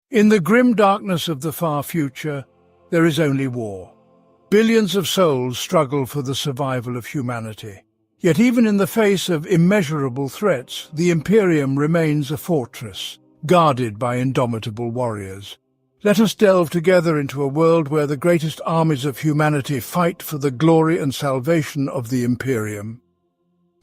In the grim darkness of the far future, there is only war. Billions of souls struggle for the survival of humanity. Yet even in the face of immeasurable threats, the Imperium remains a fortress, guarded by indomitable warriors. Let us delve together into a world where the greatest armies of humanity fight for the glory and salvation of the Imperium.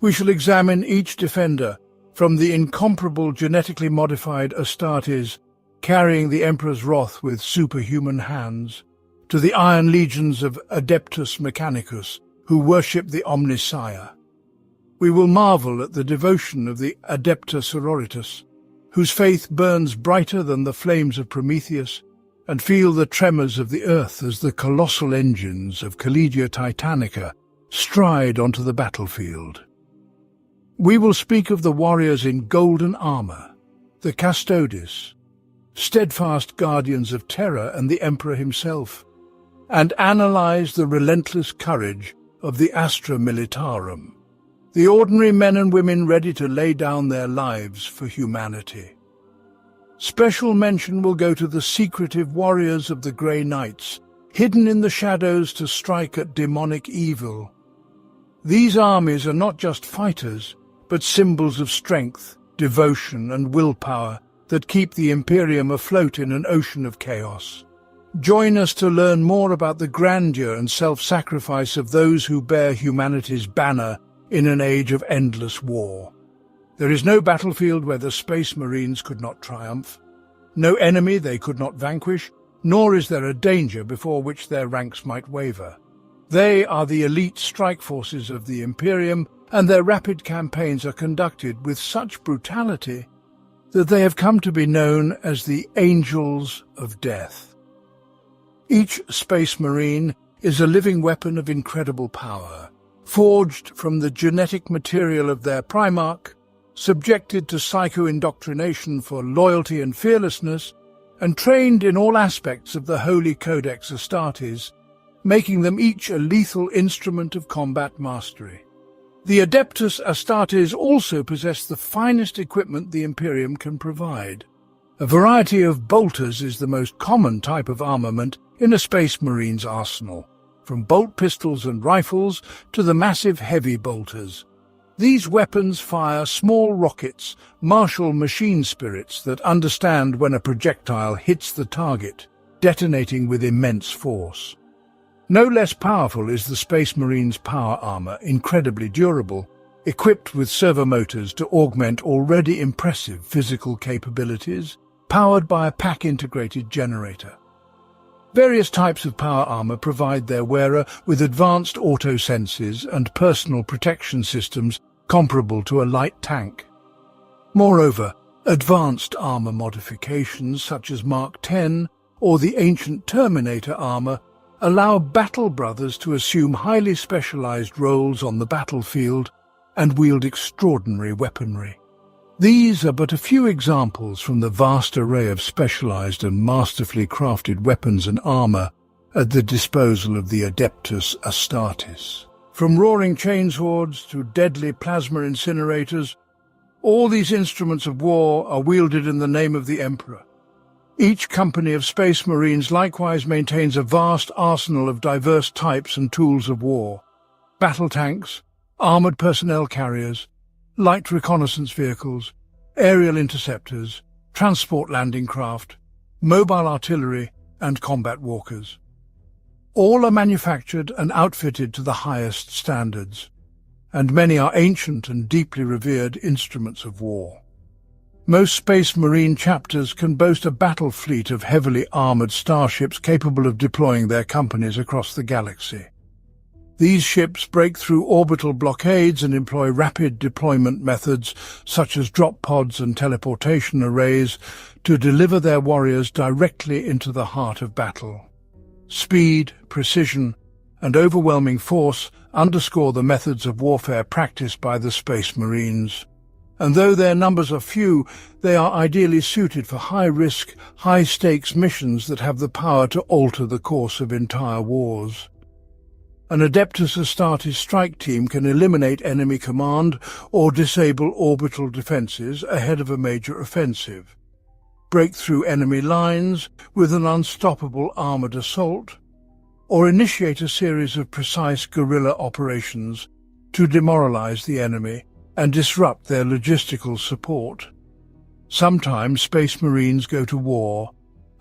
We shall examine each defender, from the incomparable genetically modified Astartes, carrying the Emperor's wrath with superhuman hands, to the iron legions of Adeptus Mechanicus, who worship the Omnissiah. We will marvel at the devotion of the Adepta Sororitas, whose faith burns brighter than the flames of Prometheus, and feel the tremors of the earth as the colossal engines of Collegia Titanica stride onto the battlefield. We will speak of the warriors in golden armor, the Custodes, steadfast guardians of terror and the Emperor himself, and analyze the relentless courage of the Astra Militarum, the ordinary men and women ready to lay down their lives for humanity. Special mention will go to the secretive warriors of the Grey Knights, hidden in the shadows to strike at demonic evil. These armies are not just fighters, but symbols of strength, devotion, and willpower that keep the Imperium afloat in an ocean of chaos. Join us to learn more about the grandeur and self-sacrifice of those who bear humanity's banner in an age of endless war. There is no battlefield where the Space Marines could not triumph, no enemy they could not vanquish, nor is there a danger before which their ranks might waver. They are the elite strike forces of the Imperium, and their rapid campaigns are conducted with such brutality that they have come to be known as the Angels of Death. Each Space Marine is a living weapon of incredible power, forged from the genetic material of their Primarch, subjected to psycho-indoctrination for loyalty and fearlessness, and trained in all aspects of the Holy Codex Astartes, making them each a lethal instrument of combat mastery. The Adeptus Astartes also possess the finest equipment the Imperium can provide. A variety of bolters is the most common type of armament in a Space Marine's arsenal, from bolt pistols and rifles to the massive heavy bolters. These weapons fire small rockets, martial machine spirits that understand when a projectile hits the target, detonating with immense force. No less powerful is the Space Marine's power armor, incredibly durable, equipped with servomotors to augment already impressive physical capabilities, powered by a pack-integrated generator. Various types of power armor provide their wearer with advanced auto-senses and personal protection systems comparable to a light tank. Moreover, advanced armor modifications such as Mark X or the ancient Terminator armor allow battle brothers to assume highly specialized roles on the battlefield and wield extraordinary weaponry. These are but a few examples from the vast array of specialized and masterfully crafted weapons and armor at the disposal of the Adeptus Astartes. From roaring chainswords to deadly plasma incinerators, all these instruments of war are wielded in the name of the Emperor. Each company of Space Marines likewise maintains a vast arsenal of diverse types and tools of war: battle tanks, armored personnel carriers, light reconnaissance vehicles, aerial interceptors, transport landing craft, mobile artillery, and combat walkers. All are manufactured and outfitted to the highest standards, and many are ancient and deeply revered instruments of war. Most Space Marine chapters can boast a battle fleet of heavily armored starships capable of deploying their companies across the galaxy. These ships break through orbital blockades and employ rapid deployment methods such as drop pods and teleportation arrays to deliver their warriors directly into the heart of battle. Speed, precision, and overwhelming force underscore the methods of warfare practiced by the Space Marines. And though their numbers are few, they are ideally suited for high-risk, high-stakes missions that have the power to alter the course of entire wars. An Adeptus Astartes strike team can eliminate enemy command or disable orbital defenses ahead of a major offensive. break through enemy lines with an unstoppable armoured assault, or initiate a series of precise guerrilla operations to demoralize the enemy and disrupt their logistical support. Sometimes Space Marines go to war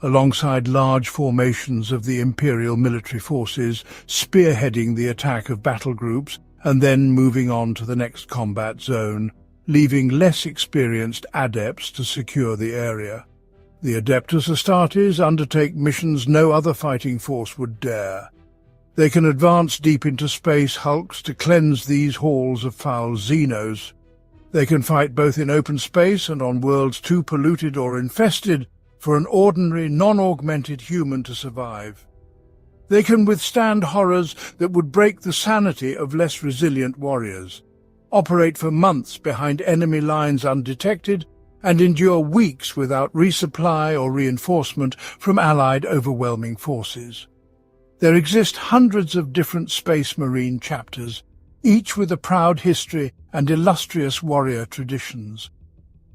alongside large formations of the Imperial military forces, spearheading the attack of battle groups and then moving on to the next combat zone, leaving less experienced adepts to secure the area. The Adeptus Astartes undertake missions no other fighting force would dare. They can advance deep into space hulks to cleanse these halls of foul Xenos. They can fight both in open space and on worlds too polluted or infested for an ordinary, non-augmented human to survive. They can withstand horrors that would break the sanity of less resilient warriors, operate for months behind enemy lines undetected, and endure weeks without resupply or reinforcement from allied overwhelming forces. There exist hundreds of different Space Marine chapters, each with a proud history and illustrious warrior traditions.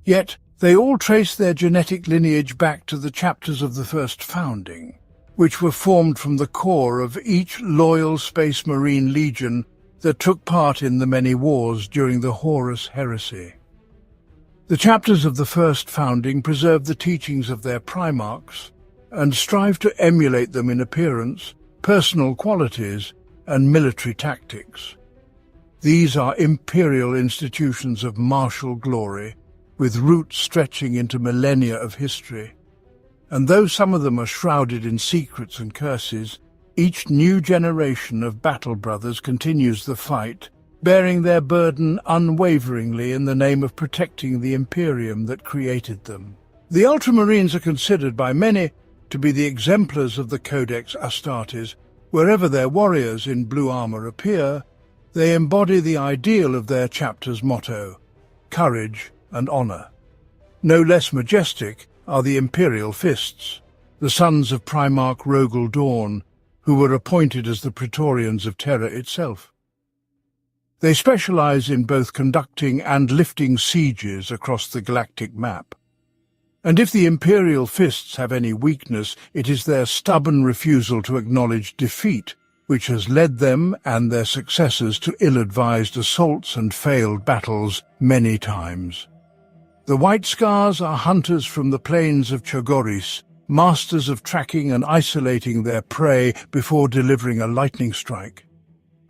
Yet they all trace their genetic lineage back to the chapters of the first founding, which were formed from the core of each loyal Space Marine legion that took part in the many wars during the Horus Heresy. The chapters of the first founding preserve the teachings of their primarchs and strive to emulate them in appearance, personal qualities, and military tactics. These are imperial institutions of martial glory, with roots stretching into millennia of history. And though some of them are shrouded in secrets and curses, each new generation of battle brothers continues the fight, bearing their burden unwaveringly in the name of protecting the Imperium that created them. The Ultramarines are considered by many to be the exemplars of the Codex Astartes. Wherever their warriors in blue armor appear, they embody the ideal of their chapter's motto: courage and honor. No less majestic are the Imperial Fists, the sons of Primarch Rogel Dawn, who were appointed as the Praetorians of Terra itself. They specialize in both conducting and lifting sieges across the galactic map. And if the Imperial Fists have any weakness, it is their stubborn refusal to acknowledge defeat, which has led them and their successors to ill-advised assaults and failed battles many times. The White Scars are hunters from the plains of Chogoris, masters of tracking and isolating their prey before delivering a lightning strike.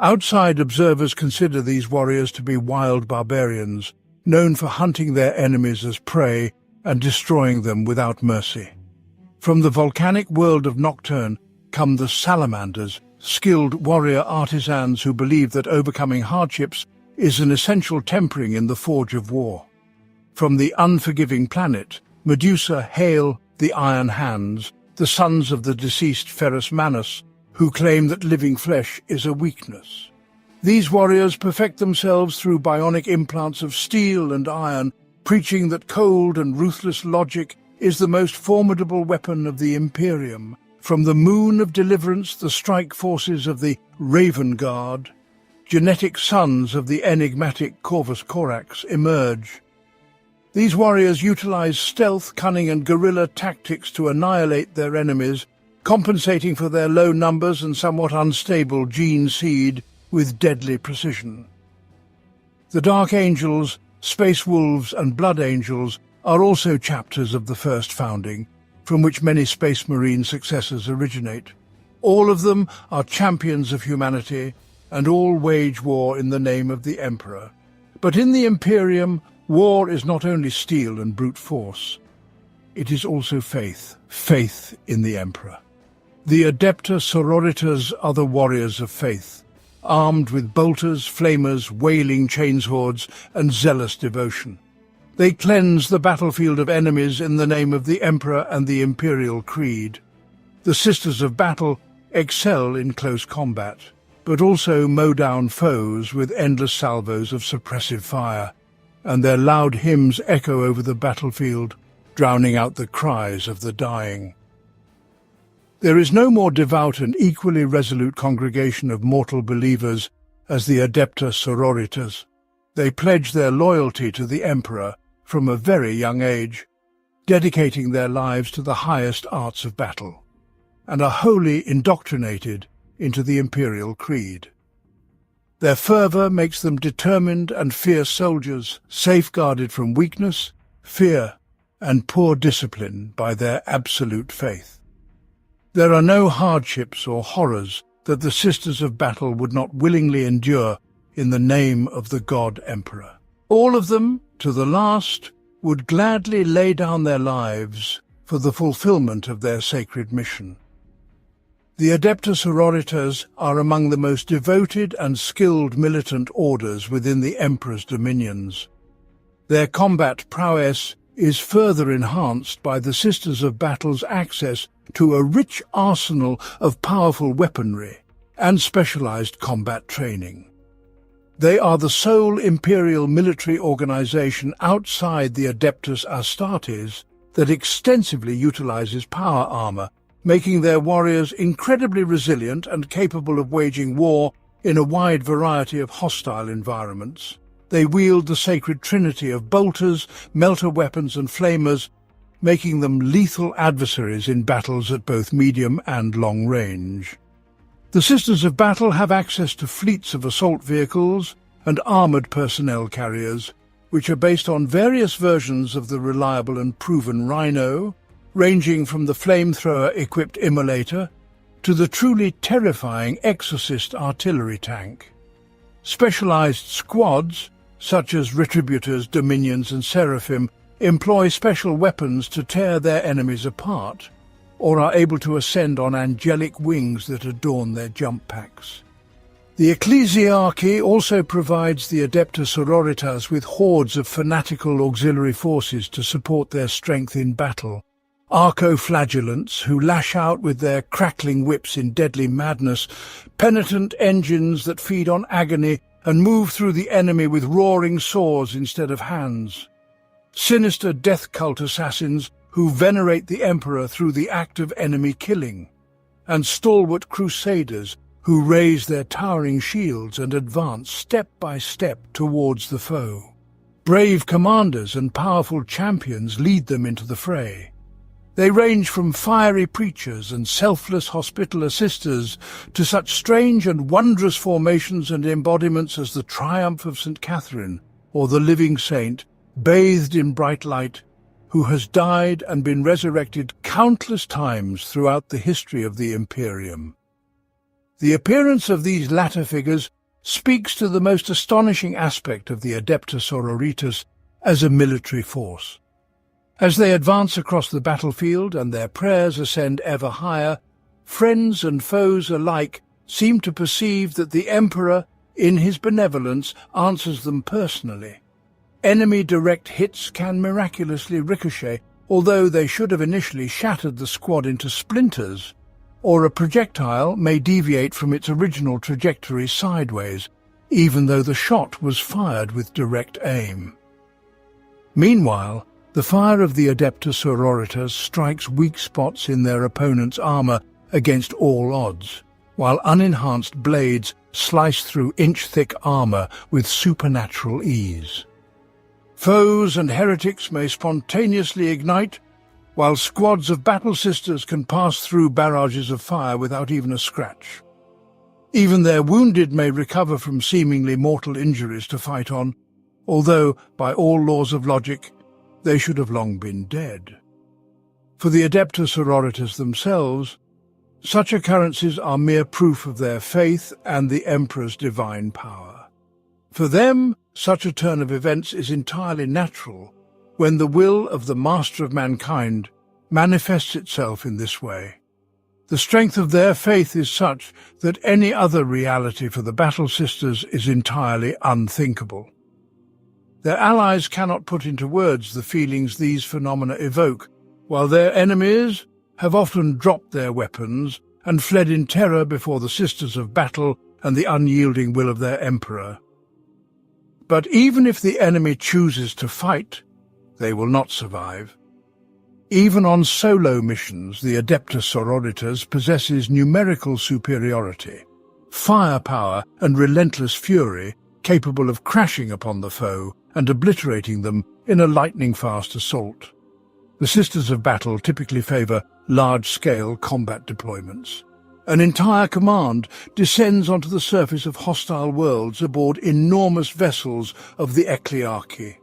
Outside observers consider these warriors to be wild barbarians, known for hunting their enemies as prey and destroying them without mercy. From the volcanic world of Nocturne come the Salamanders, skilled warrior artisans who believe that overcoming hardships is an essential tempering in the forge of war. From the unforgiving planet, Medusa hail the Iron Hands, the sons of the deceased Ferrus Manus, who claim that living flesh is a weakness. These warriors perfect themselves through bionic implants of steel and iron, preaching that cold and ruthless logic is the most formidable weapon of the Imperium. From the moon of deliverance, the strike forces of the Raven Guard, genetic sons of the enigmatic Corvus Corax emerge. These warriors utilize stealth, cunning, and guerrilla tactics to annihilate their enemies, compensating for their low numbers and somewhat unstable gene seed with deadly precision. The Dark Angels, Space Wolves, and Blood Angels are also chapters of the first founding, from which many Space Marine successors originate. All of them are champions of humanity, and all wage war in the name of the Emperor. But in the Imperium, war is not only steel and brute force. It is also faith in the Emperor. The Adepta Sororitas are the warriors of faith, armed with bolters, flamers, wailing chainswords, and zealous devotion. They cleanse the battlefield of enemies in the name of the Emperor and the Imperial Creed. The Sisters of Battle excel in close combat, but also mow down foes with endless salvos of suppressive fire, and their loud hymns echo over the battlefield, drowning out the cries of the dying. There is no more devout and equally resolute congregation of mortal believers as the Adepta Sororitas. They pledge their loyalty to the Emperor from a very young age. dedicating their lives to the highest arts of battle, and are wholly indoctrinated into the Imperial creed. Their fervour makes them determined and fierce soldiers, safeguarded from weakness, fear, and poor discipline by their absolute faith. There are no hardships or horrors that the Sisters of Battle would not willingly endure in the name of the God Emperor. All of them, to the last, would gladly lay down their lives for the fulfillment of their sacred mission. The Adepta Sororitas are among the most devoted and skilled militant orders within the Emperor's dominions. Their combat prowess is further enhanced by the Sisters of Battle's access to a rich arsenal of powerful weaponry and specialized combat training. They are the sole imperial military organization outside the Adeptus Astartes that extensively utilizes power armor, making their warriors incredibly resilient and capable of waging war in a wide variety of hostile environments. They wield the sacred trinity of bolters, melter weapons and flamers, making them lethal adversaries in battles at both medium and long range. The Sisters of Battle have access to fleets of assault vehicles and armoured personnel carriers, which are based on various versions of the reliable and proven Rhino, ranging from the flamethrower-equipped Immolator to the truly terrifying Exorcist artillery tank. Specialized squads, such as Retributors, Dominions and Seraphim, employ special weapons to tear their enemies apart, or are able to ascend on angelic wings that adorn their jump packs. The Ecclesiarchy also provides the Adepta Sororitas with hordes of fanatical auxiliary forces to support their strength in battle. Arco-flagellants who lash out with their crackling whips in deadly madness, penitent engines that feed on agony and move through the enemy with roaring swords instead of hands. Sinister death cult assassins who venerate the Emperor through the act of enemy killing, and stalwart crusaders who raise their towering shields and advance step by step towards the foe. Brave commanders and powerful champions lead them into the fray. They range from fiery preachers and selfless hospitaller sisters to such strange and wondrous formations and embodiments as the Triumph of St. Catherine, or the living saint, bathed in bright light, who has died and been resurrected countless times throughout the history of the Imperium. The appearance of these latter figures speaks to the most astonishing aspect of the Adepta Sororitas as a military force. As they advance across the battlefield and their prayers ascend ever higher, friends and foes alike seem to perceive that the Emperor, in his benevolence, answers them personally. Enemy direct hits can miraculously ricochet, although they should have initially shattered the squad into splinters, or a projectile may deviate from its original trajectory sideways, even though the shot was fired with direct aim. Meanwhile, the fire of the Adepta Sororitas strikes weak spots in their opponent's armor against all odds, while unenhanced blades slice through inch-thick armor with supernatural ease. Foes and heretics may spontaneously ignite, while squads of battle sisters can pass through barrages of fire without even a scratch. Even their wounded may recover from seemingly mortal injuries to fight on, although, by all laws of logic, they should have long been dead. For the Adepta Sororitas themselves, such occurrences are mere proof of their faith and the Emperor's divine power. For them, such a turn of events is entirely natural when the will of the Master of Mankind manifests itself in this way. The strength of their faith is such that any other reality for the Battle Sisters is entirely unthinkable. Their allies cannot put into words the feelings these phenomena evoke, while their enemies have often dropped their weapons and fled in terror before the Sisters of Battle and the unyielding will of their Emperor. But even if the enemy chooses to fight, they will not survive. Even on solo missions, the Adepta Sororitas possesses numerical superiority, firepower and relentless fury capable of crashing upon the foe and obliterating them in a lightning-fast assault. The Sisters of Battle typically favor large-scale combat deployments. An entire command descends onto the surface of hostile worlds aboard enormous vessels of the Ecliarchy.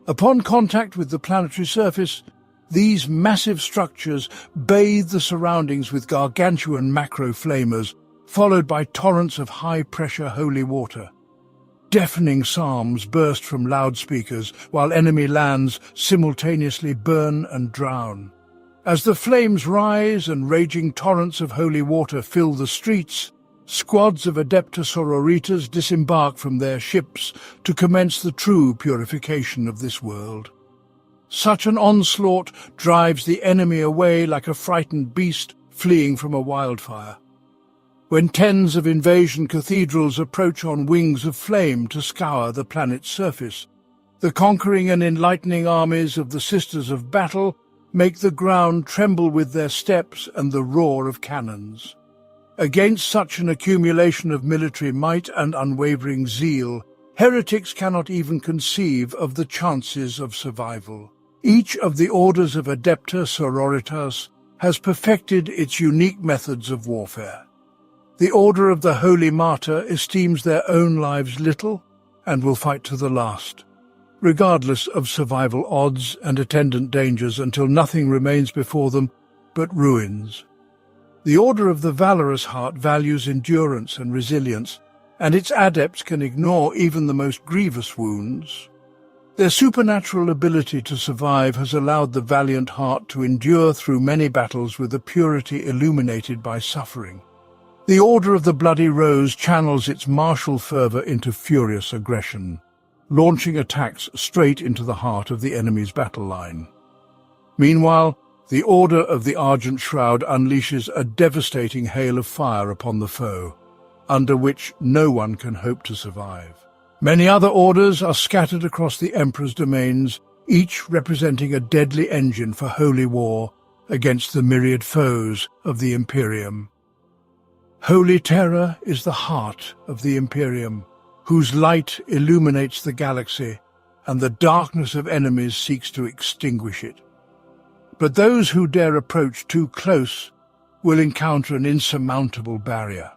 Upon contact with the planetary surface, these massive structures bathe the surroundings with gargantuan macro-flamers, followed by torrents of high-pressure holy water. Deafening psalms burst from loudspeakers, while enemy lands simultaneously burn and drown. As the flames rise and raging torrents of holy water fill the streets, squads of Adepta Sororitas disembark from their ships to commence the true purification of this world. Such an onslaught drives the enemy away like a frightened beast fleeing from a wildfire. When tens of invasion cathedrals approach on wings of flame to scour the planet's surface, the conquering and enlightening armies of the Sisters of Battle make the ground tremble with their steps and the roar of cannons. Against such an accumulation of military might and unwavering zeal, heretics cannot even conceive of the chances of survival. Each of the orders of Adepta Sororitas has perfected its unique methods of warfare. The Order of the Holy Martyr esteems their own lives little and will fight to the last, regardless of survival odds and attendant dangers, until nothing remains before them but ruins. The Order of the Valorous Heart values endurance and resilience, and its adepts can ignore even the most grievous wounds. Their supernatural ability to survive has allowed the valiant heart to endure through many battles with a purity illuminated by suffering. The Order of the Bloody Rose channels its martial fervour into furious aggression, launching attacks straight into the heart of the enemy's battle line. Meanwhile, the Order of the Argent Shroud unleashes a devastating hail of fire upon the foe, under which no one can hope to survive. Many other orders are scattered across the Emperor's domains, each representing a deadly engine for holy war against the myriad foes of the Imperium. Holy Terror is the heart of the Imperium, whose light illuminates the galaxy, and the darkness of enemies seeks to extinguish it. But those who dare approach too close will encounter an insurmountable barrier.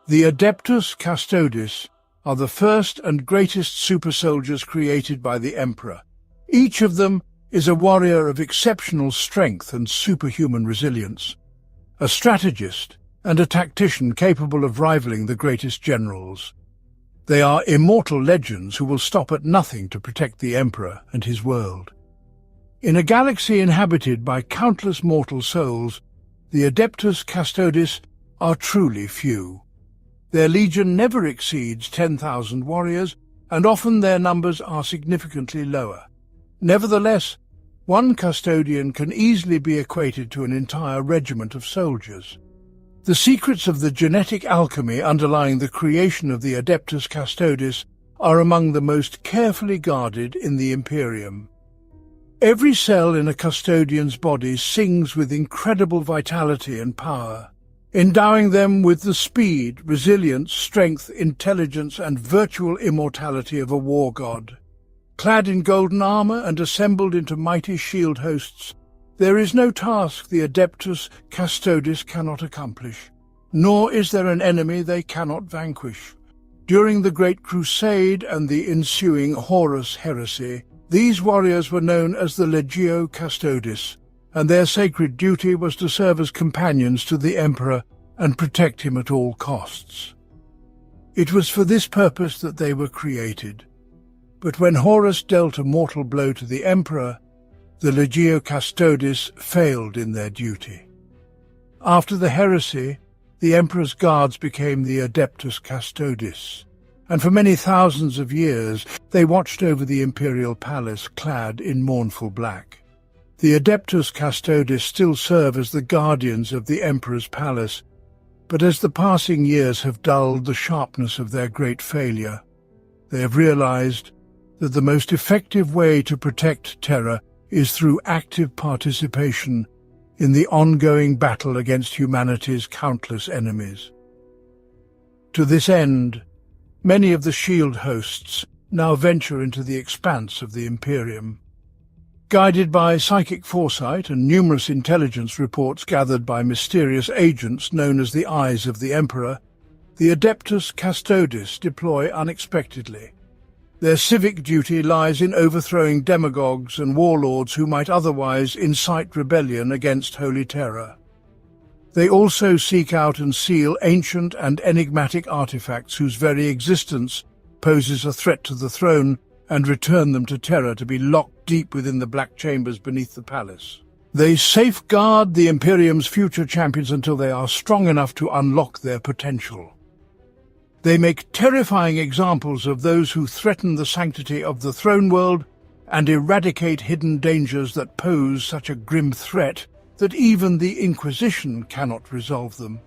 The Adeptus Custodes are the first and greatest super-soldiers created by the Emperor. Each of them is a warrior of exceptional strength and superhuman resilience, a strategist and a tactician capable of rivaling the greatest generals. They are immortal legends who will stop at nothing to protect the Emperor and his world. In a galaxy inhabited by countless mortal souls, the Adeptus Custodes are truly few. Their legion never exceeds 10,000 warriors, and often their numbers are significantly lower. Nevertheless, one custodian can easily be equated to an entire regiment of soldiers. The secrets of the genetic alchemy underlying the creation of the Adeptus Custodes are among the most carefully guarded in the Imperium. Every cell in a custodian's body sings with incredible vitality and power, endowing them with the speed, resilience, strength, intelligence, and virtual immortality of a war god. Clad in golden armor and assembled into mighty shield hosts, there is no task the Adeptus Custodes cannot accomplish, nor is there an enemy they cannot vanquish. During the Great Crusade and the ensuing Horus heresy, these warriors were known as the Legio Custodes, and their sacred duty was to serve as companions to the Emperor and protect him at all costs. It was for this purpose that they were created. But when Horus dealt a mortal blow to the Emperor, the Legio Custodes failed in their duty. After the heresy, the Emperor's guards became the Adeptus Custodes, and for many thousands of years they watched over the imperial palace clad in mournful black. The Adeptus Custodes still serve as the guardians of the Emperor's palace, but as the passing years have dulled the sharpness of their great failure, they have realized that the most effective way to protect Terra is through active participation in the ongoing battle against humanity's countless enemies. To this end, many of the shield hosts now venture into the expanse of the Imperium. Guided by psychic foresight and numerous intelligence reports gathered by mysterious agents known as the Eyes of the Emperor, the Adeptus Custodes deploy unexpectedly. Their civic duty lies in overthrowing demagogues and warlords who might otherwise incite rebellion against Holy Terror. They also seek out and seal ancient and enigmatic artifacts whose very existence poses a threat to the throne, and return them to Terra to be locked deep within the black chambers beneath the palace. They safeguard the Imperium's future champions until they are strong enough to unlock their potential. They make terrifying examples of those who threaten the sanctity of the throne world and eradicate hidden dangers that pose such a grim threat that even the Inquisition cannot resolve them.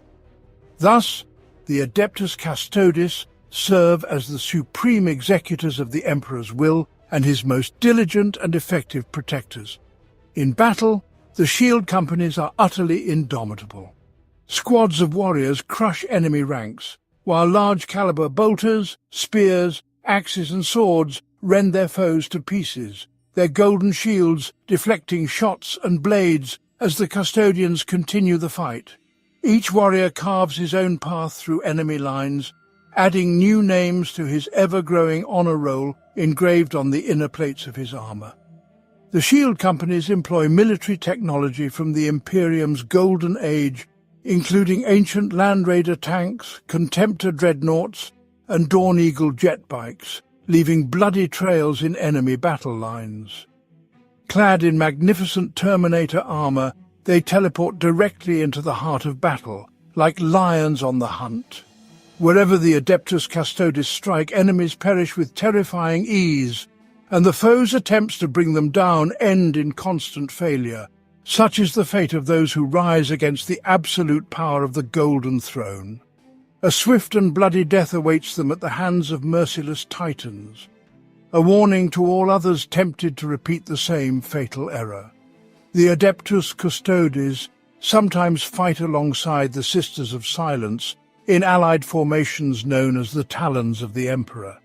Thus, the Adeptus Custodes serve as the supreme executors of the Emperor's will and his most diligent and effective protectors. In battle, the shield companies are utterly indomitable. Squads of warriors crush enemy ranks, while large-caliber bolters, spears, axes and swords rend their foes to pieces, their golden shields deflecting shots and blades as the custodians continue the fight. Each warrior carves his own path through enemy lines, adding new names to his ever-growing honor roll engraved on the inner plates of his armor. The shield companies employ military technology from the Imperium's golden age, including ancient Land Raider tanks, Contemptor dreadnoughts, and Dawn Eagle jet bikes, leaving bloody trails in enemy battle lines. Clad in magnificent Terminator armor, they teleport directly into the heart of battle, like lions on the hunt. Wherever the Adeptus Custodes strike, enemies perish with terrifying ease, and the foe's attempts to bring them down end in constant failure. Such is the fate of those who rise against the absolute power of the Golden Throne. A swift and bloody death awaits them at the hands of merciless titans, a warning to all others tempted to repeat the same fatal error. The Adeptus Custodes sometimes fight alongside the Sisters of Silence in allied formations known as the Talons of the Emperor.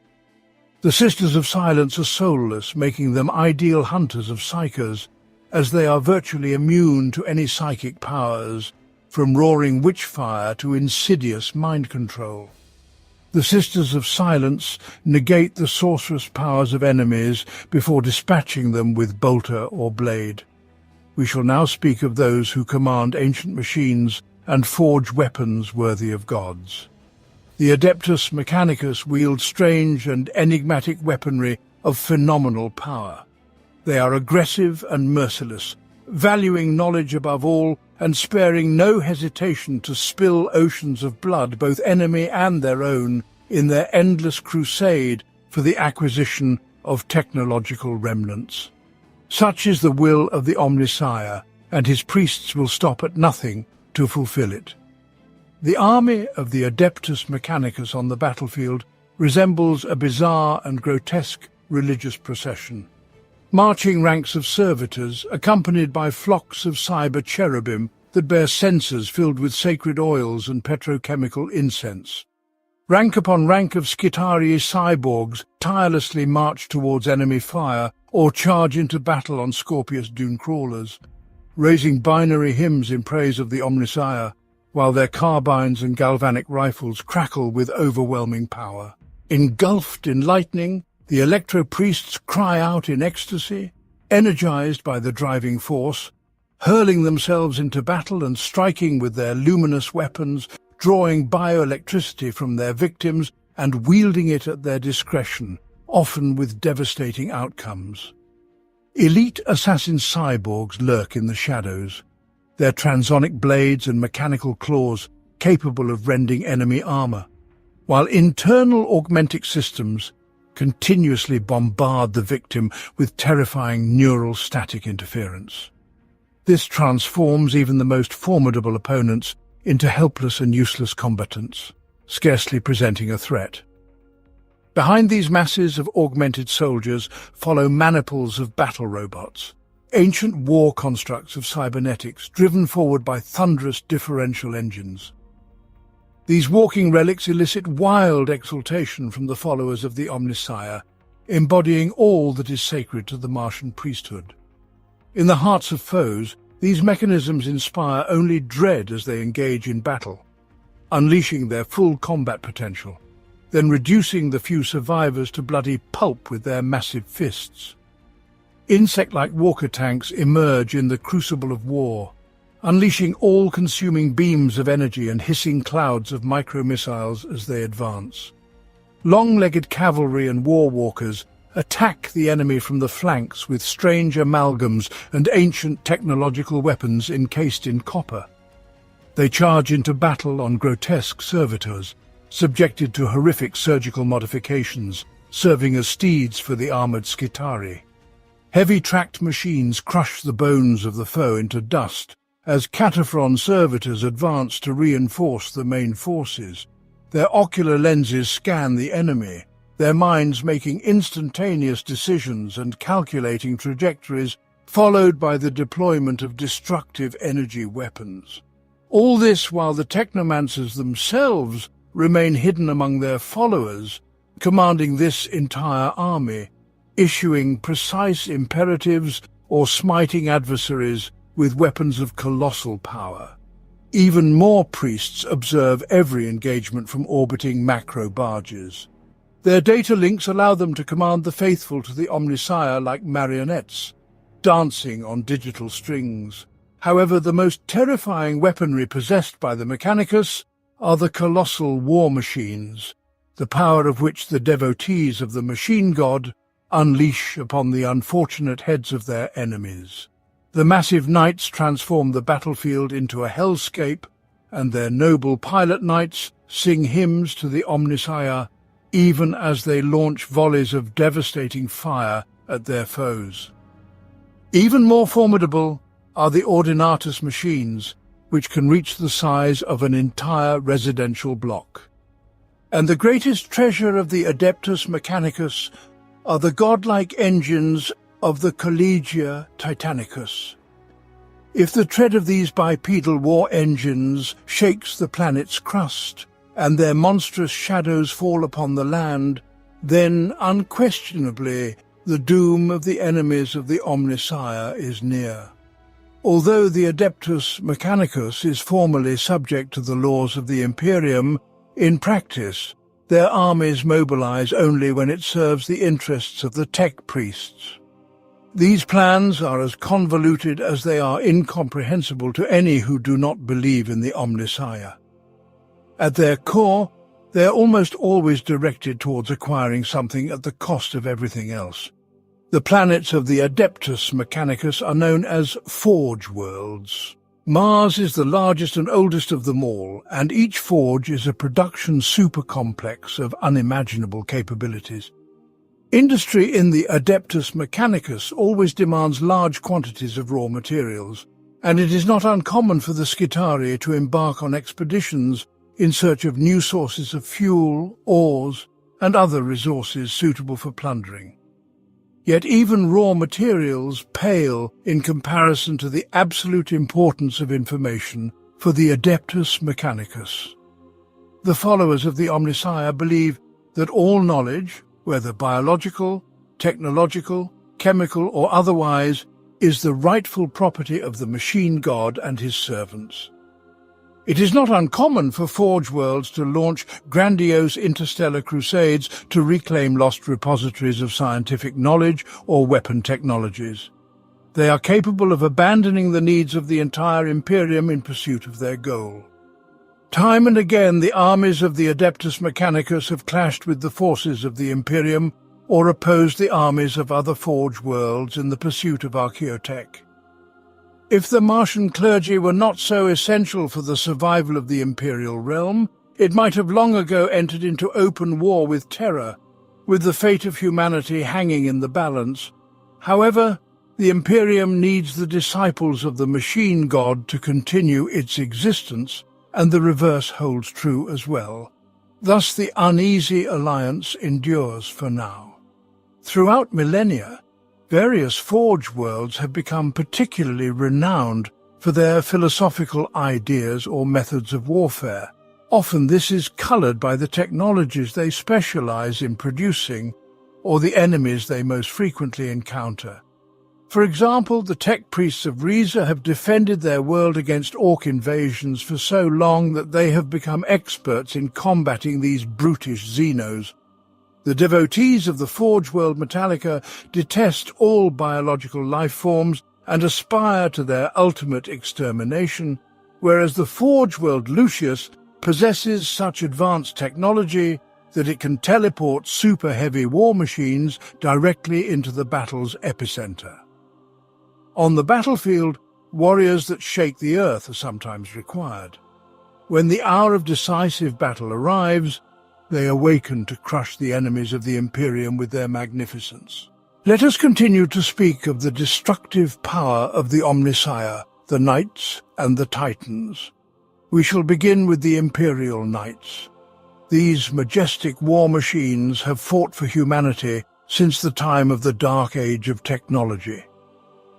The Sisters of Silence are soulless, making them ideal hunters of psychers, as they are virtually immune to any psychic powers, from roaring witchfire to insidious mind control. The Sisters of Silence negate the sorcerous powers of enemies before dispatching them with bolter or blade. We shall now speak of those who command ancient machines and forge weapons worthy of gods. The Adeptus Mechanicus wield strange and enigmatic weaponry of phenomenal power. They are aggressive and merciless, valuing knowledge above all and sparing no hesitation to spill oceans of blood, both enemy and their own, in their endless crusade for the acquisition of technological remnants. Such is the will of the Omnissiah, and his priests will stop at nothing to fulfill it. The army of the Adeptus Mechanicus on the battlefield resembles a bizarre and grotesque religious procession. Marching ranks of servitors, accompanied by flocks of cyber cherubim that bear censers filled with sacred oils and petrochemical incense. Rank upon rank of Skitarii cyborgs tirelessly march towards enemy fire or charge into battle on Scorpius dune crawlers, raising binary hymns in praise of the Omnissiah, while their carbines and galvanic rifles crackle with overwhelming power. Engulfed in lightning, the electro-priests cry out in ecstasy, energized by the driving force, hurling themselves into battle and striking with their luminous weapons, drawing bioelectricity from their victims and wielding it at their discretion, often with devastating outcomes. Elite assassin cyborgs lurk in the shadows, their transonic blades and mechanical claws capable of rending enemy armor, while internal augmentic systems continuously bombard the victim with terrifying neural static interference. This transforms even the most formidable opponents into helpless and useless combatants, scarcely presenting a threat. Behind these masses of augmented soldiers follow maniples of battle robots, ancient war constructs of cybernetics driven forward by thunderous differential engines. These walking relics elicit wild exultation from the followers of the Omnissiah, embodying all that is sacred to the Martian priesthood. In the hearts of foes, these mechanisms inspire only dread as they engage in battle, unleashing their full combat potential, then reducing the few survivors to bloody pulp with their massive fists. Insect-like walker tanks emerge in the crucible of war, unleashing all-consuming beams of energy and hissing clouds of micro-missiles as they advance. Long-legged cavalry and war walkers attack the enemy from the flanks with strange amalgams and ancient technological weapons encased in copper. They charge into battle on grotesque servitors, subjected to horrific surgical modifications, serving as steeds for the armoured Skitari. Heavy tracked machines crush the bones of the foe into dust as Cataphron servitors advance to reinforce the main forces. Their ocular lenses scan the enemy, their minds making instantaneous decisions and calculating trajectories, followed by the deployment of destructive energy weapons. All this while the technomancers themselves remain hidden among their followers, commanding this entire army, issuing precise imperatives or smiting adversaries with weapons of colossal power. Even more priests observe every engagement from orbiting macro barges. Their data links allow them to command the faithful to the Omnissiah like marionettes, dancing on digital strings. However, the most terrifying weaponry possessed by the Mechanicus are the colossal war machines, the power of which the devotees of the machine god unleash upon the unfortunate heads of their enemies. The massive knights transform the battlefield into a hellscape, and their noble pilot knights sing hymns to the Omnissiah, even as they launch volleys of devastating fire at their foes. Even more formidable are the Ordinatus machines, which can reach the size of an entire residential block. And the greatest treasure of the Adeptus Mechanicus are the godlike engines of the Collegia Titanicus. If the tread of these bipedal war engines shakes the planet's crust, and their monstrous shadows fall upon the land, then unquestionably the doom of the enemies of the Omnissiah is near. Although the Adeptus Mechanicus is formally subject to the laws of the Imperium, in practice their armies mobilize only when it serves the interests of the tech priests. These plans are as convoluted as they are incomprehensible to any who do not believe in the Omnissiah. At their core, they are almost always directed towards acquiring something at the cost of everything else. The planets of the Adeptus Mechanicus are known as forge worlds. Mars is the largest and oldest of them all, and each forge is a production supercomplex of unimaginable capabilities. Industry in the Adeptus Mechanicus always demands large quantities of raw materials, and it is not uncommon for the Skitari to embark on expeditions in search of new sources of fuel, ores, and other resources suitable for plundering. Yet even raw materials pale in comparison to the absolute importance of information for the Adeptus Mechanicus. The followers of the Omnissiah believe that all knowledge, whether biological, technological, chemical, or otherwise, is the rightful property of the machine god and his servants. It is not uncommon for forge worlds to launch grandiose interstellar crusades to reclaim lost repositories of scientific knowledge or weapon technologies. They are capable of abandoning the needs of the entire Imperium in pursuit of their goal. Time and again the armies of the Adeptus Mechanicus have clashed with the forces of the Imperium or opposed the armies of other forge worlds in the pursuit of archaeotech. If the Martian clergy were not so essential for the survival of the imperial realm, it might have long ago entered into open war with Terra, with the fate of humanity hanging in the balance. However, the Imperium needs the disciples of the machine god to continue its existence, and the reverse holds true as well. Thus the uneasy alliance endures for now. Throughout millennia, various forge worlds have become particularly renowned for their philosophical ideas or methods of warfare. Often this is colored by the technologies they specialize in producing or the enemies they most frequently encounter. For example, the tech priests of Riza have defended their world against orc invasions for so long that they have become experts in combating these brutish xenos. The devotees of the Forge world Metallica detest all biological life forms and aspire to their ultimate extermination, whereas the Forge world Lucius possesses such advanced technology that it can teleport super-heavy war machines directly into the battle's epicenter. On the battlefield, warriors that shake the earth are sometimes required. When the hour of decisive battle arrives, they awaken to crush the enemies of the Imperium with their magnificence. Let us continue to speak of the destructive power of the Omnissiah, the Knights and the Titans. We shall begin with the Imperial Knights. These majestic war machines have fought for humanity since the time of the Dark Age of technology.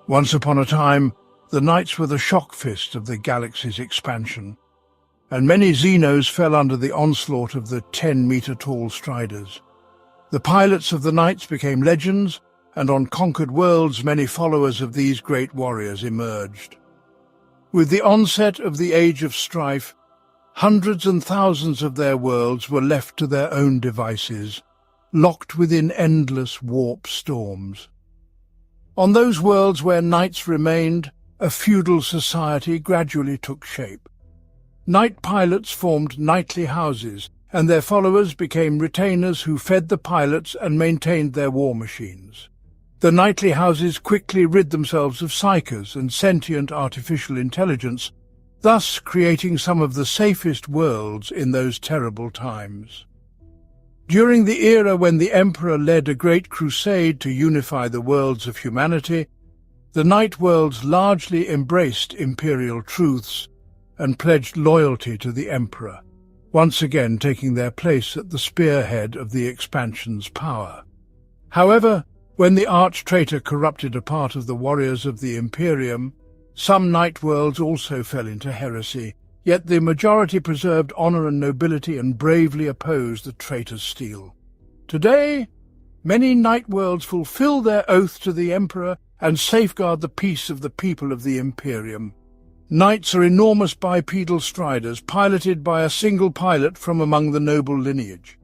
Once upon a time, the Knights were the shock fist of the galaxy's expansion, and many Xenos fell under the onslaught of the 10-meter-tall Striders. The pilots of the Knights became legends, and on conquered worlds many followers of these great warriors emerged. With the onset of the Age of Strife, hundreds and thousands of their worlds were left to their own devices, locked within endless warp storms. On those worlds where knights remained, a feudal society gradually took shape. Knight pilots formed knightly houses, and their followers became retainers who fed the pilots and maintained their war machines. The knightly houses quickly rid themselves of psychers and sentient artificial intelligence, thus creating some of the safest worlds in those terrible times. During the era when the Emperor led a great crusade to unify the worlds of humanity, the Knight worlds largely embraced imperial truths and pledged loyalty to the Emperor, once again taking their place at the spearhead of the expansion's power. However, when the arch-traitor corrupted a part of the warriors of the Imperium, some Knight worlds also fell into heresy, yet the majority preserved honor and nobility and bravely opposed the traitor's steel. Today, many Knight worlds fulfill their oath to the Emperor and safeguard the peace of the people of the Imperium. Knights are enormous bipedal striders, piloted by a single pilot from among the noble lineage.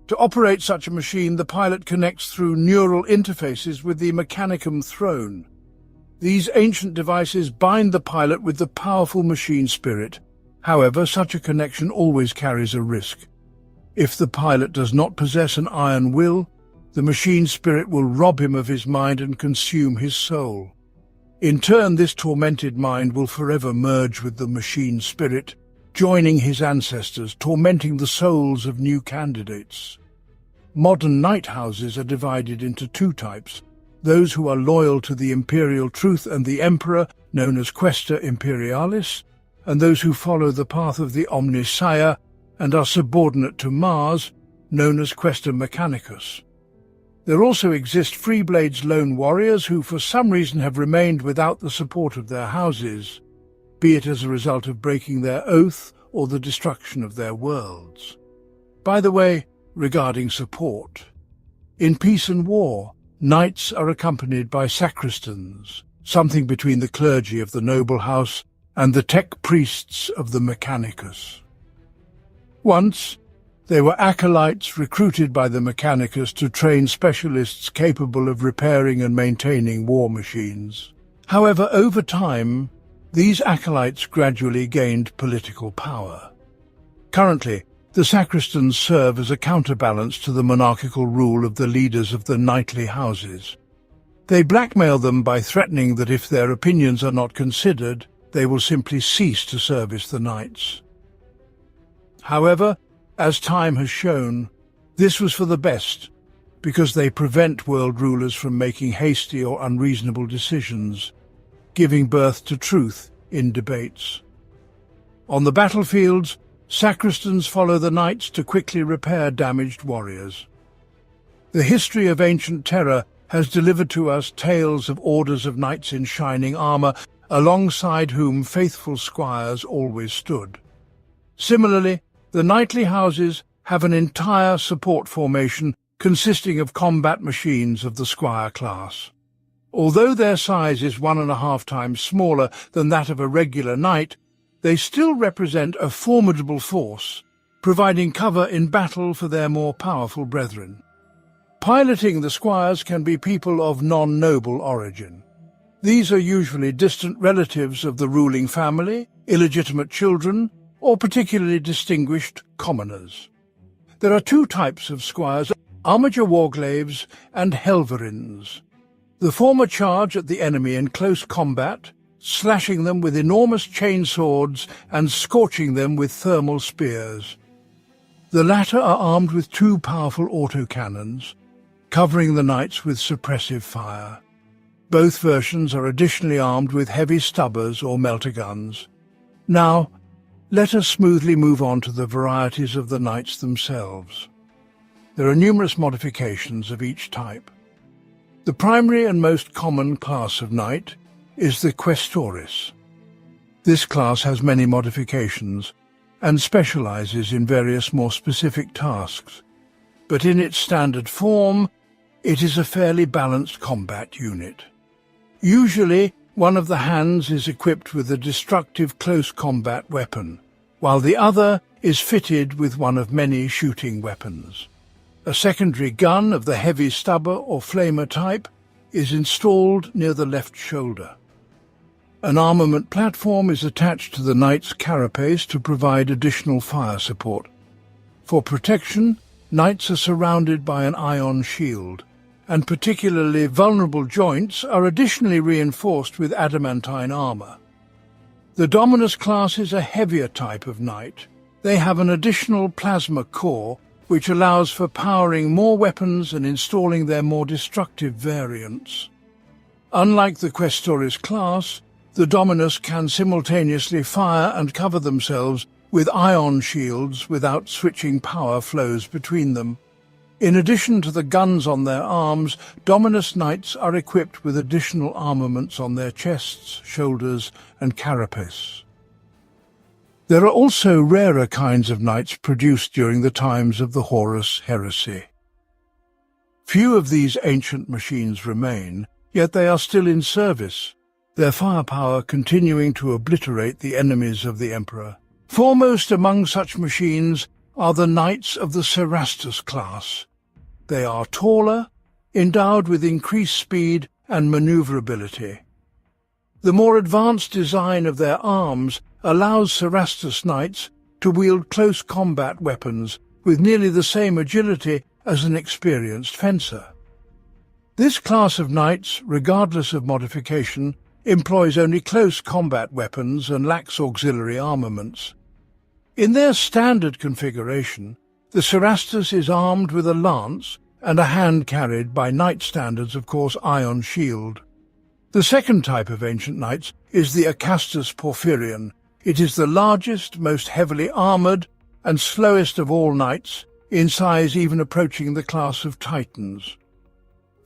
To operate such a machine, the pilot connects through neural interfaces with the Mechanicum throne. These ancient devices bind the pilot with the powerful machine spirit. However, such a connection always carries a risk. If the pilot does not possess an iron will, the machine spirit will rob him of his mind and consume his soul. In turn, this tormented mind will forever merge with the machine spirit, joining his ancestors, tormenting the souls of new candidates. Modern knight houses are divided into two types: those who are loyal to the imperial truth and the Emperor, known as Quaestor Imperialis, and those who follow the path of the Omnissiah and are subordinate to Mars, known as Quaestor Mechanicus. There also exist Freeblade's lone warriors who for some reason have remained without the support of their houses, be it as a result of breaking their oath or the destruction of their worlds. By the way, regarding support, in peace and war, knights are accompanied by sacristans, something between the clergy of the noble house and the tech priests of the Mechanicus. Once, they were acolytes recruited by the Mechanicus to train specialists capable of repairing and maintaining war machines. However, over time, these acolytes gradually gained political power. Currently, the sacristans serve as a counterbalance to the monarchical rule of the leaders of the knightly houses. They blackmail them by threatening that if their opinions are not considered, they will simply cease to service the knights. However, as time has shown, this was for the best, because they prevent world rulers from making hasty or unreasonable decisions, giving birth to truth in debates. On the battlefields, sacristans follow the knights to quickly repair damaged warriors. The history of ancient terror has delivered to us tales of orders of knights in shining armor, alongside whom faithful squires always stood. Similarly, the knightly houses have an entire support formation consisting of combat machines of the squire class. Although their size is 1.5 times smaller than that of a regular knight, they still represent a formidable force, providing cover in battle for their more powerful brethren. Piloting the squires can be people of non-noble origin. These are usually distant relatives of the ruling family, illegitimate children, or particularly distinguished commoners. There are two types of squires: armiger warglaves and helverins. The former charge at the enemy in close combat, slashing them with enormous chainswords and scorching them with thermal spears. The latter are armed with two powerful autocannons, covering the knights with suppressive fire. Both versions are additionally armed with heavy stubbers or melter guns. Now, let us smoothly move on to the varieties of the knights themselves. There are numerous modifications of each type. The primary and most common class of knight is the Quaestoris. This class has many modifications and specializes in various more specific tasks, but in its standard form, it is a fairly balanced combat unit. Usually, one of the hands is equipped with a destructive close combat weapon, while the other is fitted with one of many shooting weapons. A secondary gun of the heavy stubber or flamer type is installed near the left shoulder. An armament platform is attached to the knight's carapace to provide additional fire support. For protection, knights are surrounded by an ion shield, and particularly vulnerable joints are additionally reinforced with adamantine armor. The Dominus class is a heavier type of knight. They have an additional plasma core, which allows for powering more weapons and installing their more destructive variants. Unlike the Quaestoris class, the Dominus can simultaneously fire and cover themselves with ion shields without switching power flows between them. In addition to the guns on their arms, Dominus knights are equipped with additional armaments on their chests, shoulders, and carapace. There are also rarer kinds of knights produced during the times of the Horus heresy. Few of these ancient machines remain, yet they are still in service, their firepower continuing to obliterate the enemies of the Emperor. Foremost among such machines are the Knights of the Cerastus class. They are taller, endowed with increased speed and maneuverability. The more advanced design of their arms allows Cerastus knights to wield close combat weapons with nearly the same agility as an experienced fencer. This class of knights, regardless of modification, employs only close combat weapons and lacks auxiliary armaments. In their standard configuration, the Cerastus is armed with a lance and a hand carried by knight standards, of course, ion shield. The second type of ancient knights is the Acastus Porphyrion. It is the largest, most heavily armoured, and slowest of all knights, in size even approaching the class of Titans.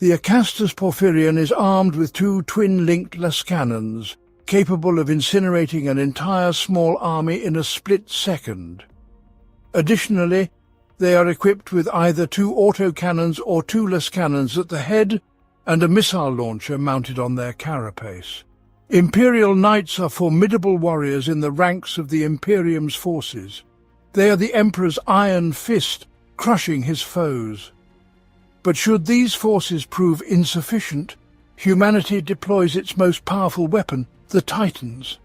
The Acastus Porphyrion is armed with two twin-linked lascannons, capable of incinerating an entire small army in a split second. Additionally, they are equipped with either two autocannons or two lascannons at the head and a missile launcher mounted on their carapace. Imperial knights are formidable warriors in the ranks of the Imperium's forces. They are the Emperor's iron fist, crushing his foes. But should these forces prove insufficient, humanity deploys its most powerful weapon, the Titans.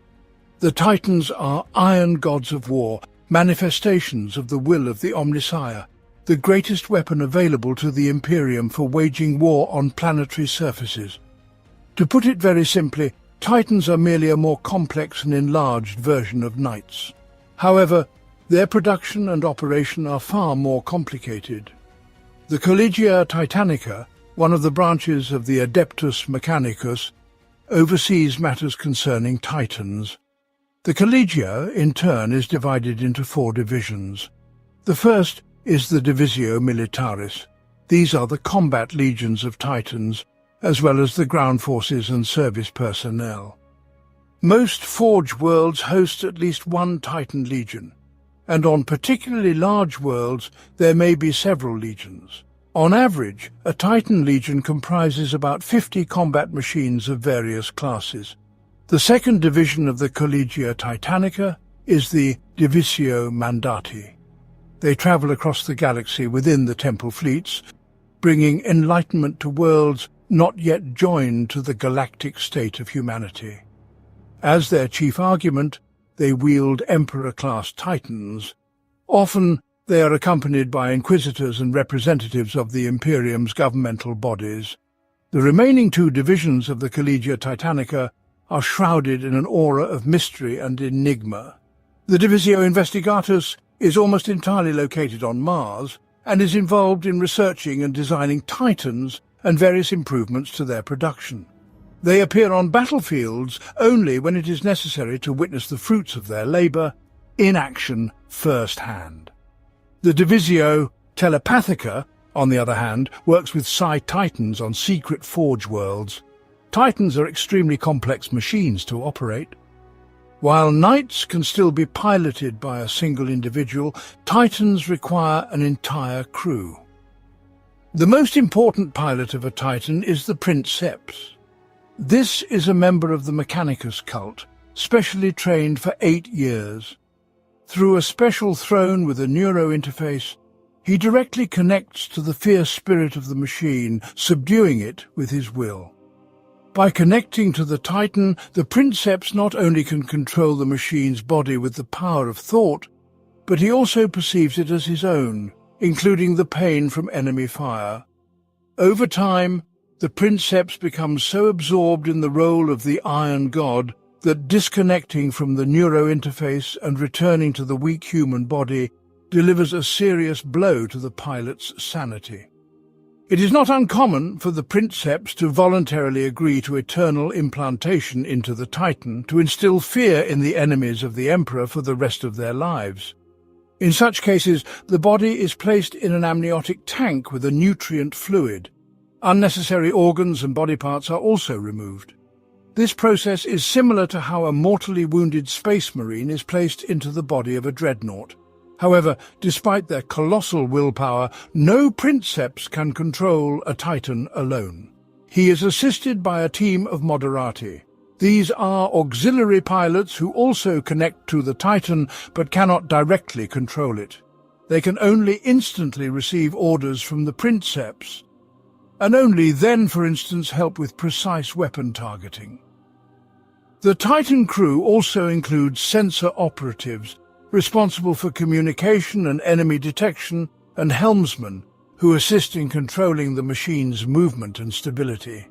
The Titans are iron gods of war, manifestations of the will of the Omnissiah, the greatest weapon available to the Imperium for waging war on planetary surfaces. To put it very simply, Titans are merely a more complex and enlarged version of knights. However, their production and operation are far more complicated. The Collegia Titanica, one of the branches of the Adeptus Mechanicus, oversees matters concerning Titans. The Collegia, in turn, is divided into 4 divisions. The first is the Divisio Militaris. These are the combat legions of Titans, as well as the ground forces and service personnel. Most Forge worlds host at least one Titan legion, and on particularly large worlds there may be several legions. On average, a Titan Legion comprises about 50 combat machines of various classes. The second division of the Collegia Titanica is the Divisio Mandati. They travel across the galaxy within the Temple fleets, bringing enlightenment to worlds not yet joined to the galactic state of humanity. As their chief argument, they wield Emperor-class Titans. Often, they are accompanied by inquisitors and representatives of the Imperium's governmental bodies. The remaining two divisions of the Collegia Titanica are shrouded in an aura of mystery and enigma. The Divisio Investigatus is almost entirely located on Mars and is involved in researching and designing Titans and various improvements to their production. They appear on battlefields only when it is necessary to witness the fruits of their labor in action firsthand. The Divisio Telepathica, on the other hand, works with Psi Titans on secret forge worlds. Titans are extremely complex machines to operate. While Knights can still be piloted by a single individual, Titans require an entire crew. The most important pilot of a Titan is the Princeps. This is a member of the Mechanicus cult, specially trained for 8 years. Through a special throne with a neuro interface, he directly connects to the fierce spirit of the machine, subduing it with his will. By connecting to the Titan, the Princeps not only can control the machine's body with the power of thought, but he also perceives it as his own, including the pain from enemy fire. Over time, the Princeps becomes so absorbed in the role of the Iron God that disconnecting from the neuro-interface and returning to the weak human body delivers a serious blow to the pilot's sanity. It is not uncommon for the Princeps to voluntarily agree to eternal implantation into the Titan to instill fear in the enemies of the Emperor for the rest of their lives. In such cases, the body is placed in an amniotic tank with a nutrient fluid. Unnecessary organs and body parts are also removed. This process is similar to how a mortally wounded space marine is placed into the body of a dreadnought. However, despite their colossal willpower, no Princeps can control a Titan alone. He is assisted by a team of Moderati. These are auxiliary pilots who also connect to the Titan but cannot directly control it. They can only instantly receive orders from the Princeps, and only then, for instance, help with precise weapon targeting. The Titan crew also includes sensor operatives, responsible for communication and enemy detection, and helmsmen, who assist in controlling the machine's movement and stability.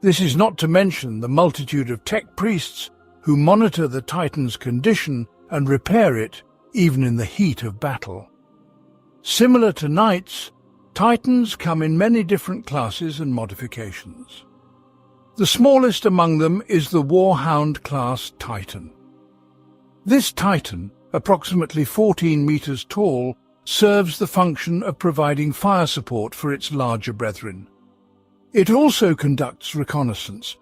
This is not to mention the multitude of tech priests who monitor the Titan's condition and repair it, even in the heat of battle. Similar to Knights, Titans come in many different classes and modifications. The smallest among them is the Warhound-class Titan. This Titan, approximately 14 meters tall, serves the function of providing fire support for its larger brethren. It also conducts reconnaissance,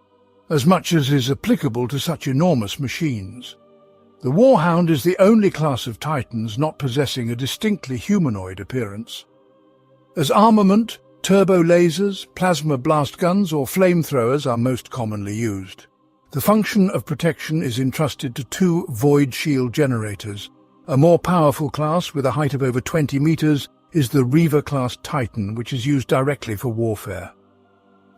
as much as is applicable to such enormous machines. The Warhound is the only class of Titans not possessing a distinctly humanoid appearance. As armament, turbo lasers, plasma blast guns or flamethrowers are most commonly used. The function of protection is entrusted to 2 void shield generators. A more powerful class with a height of over 20 meters is the Reaver-class Titan, which is used directly for warfare.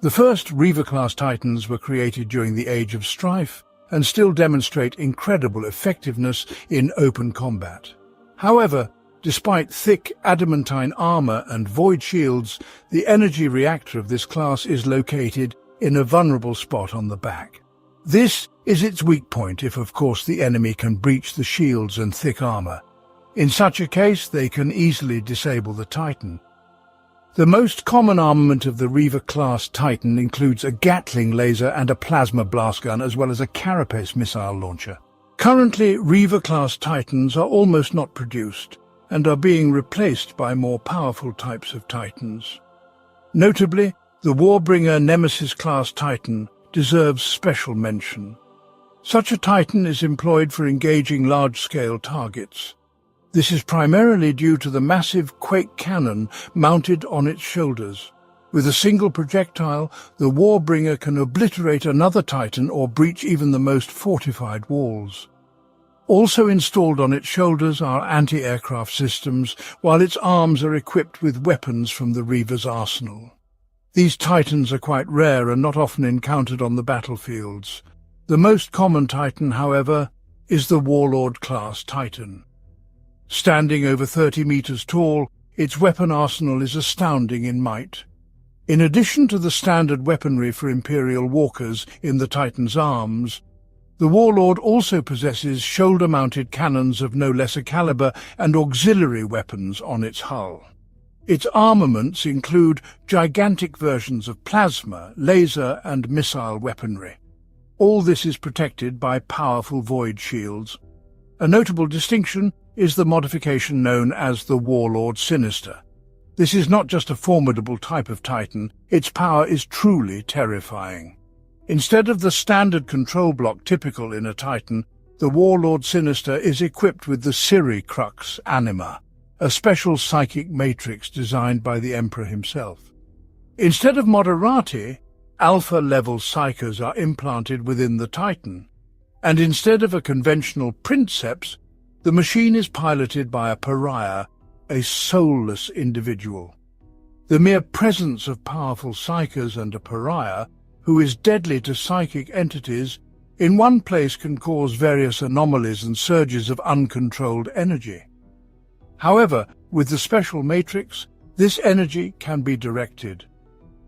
The first Reaver-class Titans were created during the Age of Strife and still demonstrate incredible effectiveness in open combat. However, despite thick adamantine armor and void shields, the energy reactor of this class is located in a vulnerable spot on the back. This is its weak point if, of course, the enemy can breach the shields and thick armor. In such a case, they can easily disable the Titan. The most common armament of the Reaver-class Titan includes a Gatling laser and a plasma blast gun, as well as a Carapace missile launcher. Currently, Reaver-class Titans are almost not produced, and are being replaced by more powerful types of Titans. Notably, the Warbringer Nemesis-class Titan deserves special mention. Such a Titan is employed for engaging large-scale targets. This is primarily due to the massive quake cannon mounted on its shoulders. With a single projectile, the Warbringer can obliterate another Titan or breach even the most fortified walls. Also installed on its shoulders are anti-aircraft systems, while its arms are equipped with weapons from the Reaver's arsenal. These Titans are quite rare and not often encountered on the battlefields. The most common Titan, however, is the Warlord-class Titan. Standing over 30 meters tall, its weapon arsenal is astounding in might. In addition to the standard weaponry for Imperial walkers in the Titan's arms, the Warlord also possesses shoulder-mounted cannons of no lesser caliber and auxiliary weapons on its hull. Its armaments include gigantic versions of plasma, laser and missile weaponry. All this is protected by powerful void shields. A notable distinction is the modification known as the Warlord Sinister. This is not just a formidable type of Titan, its power is truly terrifying. Instead of the standard control block typical in a Titan, the Warlord Sinister is equipped with the Siri Crux Anima, a special psychic matrix designed by the Emperor himself. Instead of Moderati, Alpha-level psychers are implanted within the Titan, and instead of a conventional Princeps, the machine is piloted by a pariah, a soulless individual. The mere presence of powerful psychers and a pariah, who is deadly to psychic entities, in one place can cause various anomalies and surges of uncontrolled energy. However, with the special matrix, this energy can be directed.